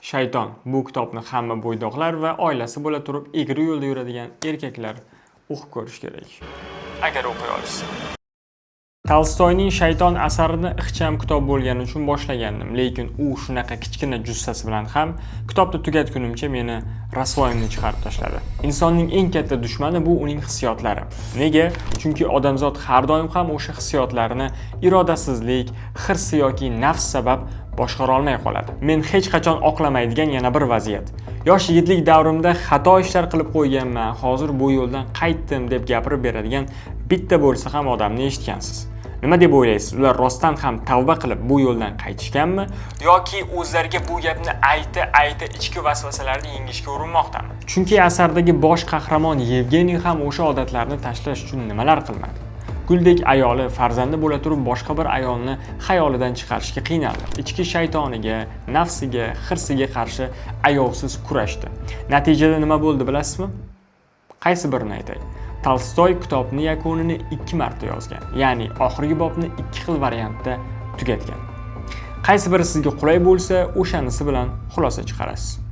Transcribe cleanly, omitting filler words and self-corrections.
Shayton bu kitobni hamma bo'ydoqlar va oilasi bo'la turib egri yo'lda yuradigan erkaklar o'qib ko'rish kerak. Agar o'qiy olishsa. Tolstoyning Shayton asarini ixcham kitob bo'lgani uchun boshlagandim, lekin u shunaqa kichkina jussasi bilan ham kitobni tugatgunimcha meni rasvoyimni chiqarib tashladi. Insonning eng katta dushmani bu uning hissiyotlari. Nega? Chunki odamzod har doim ham o'sha hissiyotlarini irodasizlik, hirsi yoki nafs sabab boshqara olmay qoladi. Men hech qachon oqlamaydigan yana bir vaziyat. Yosh yigitlik davrimda xato ishlar qilib qo'yganman, hozir bu yo'ldan qaytdim deb gapirib beradigan bitta bo'lsa ham odamni eshitgansiz. Nima deb o'ylaysiz? Ular rostdan ham tavba qilib bu yo'ldan qaytishganmi yoki o'zlariga bu gapni ayta ichki vasvasalarni yengishga urinmoqdami? Chunki asardagi bosh qahramon Yevgeniy ham o'sha odatlarni tashlash uchun nimalar qilmadi. Guldek ayoli farzandi bo'la turib boshqa bir ayolni xayolidan chiqarishga qiynaldi. Ichki shaytoniga, nafsiga, hirsiga qarshi ayovsiz kurashdi. Natijada nima bo'ldi bilasizmi? Qaysi birini aytay? Tolstoy kitobni yakunini 2 marta yozgan. Ya'ni oxirgi bobni 2 xil variantda tugatgan. Qaysi biri sizga qulay bo'lsa, o'shanisi bilan xulosa chiqarasiz.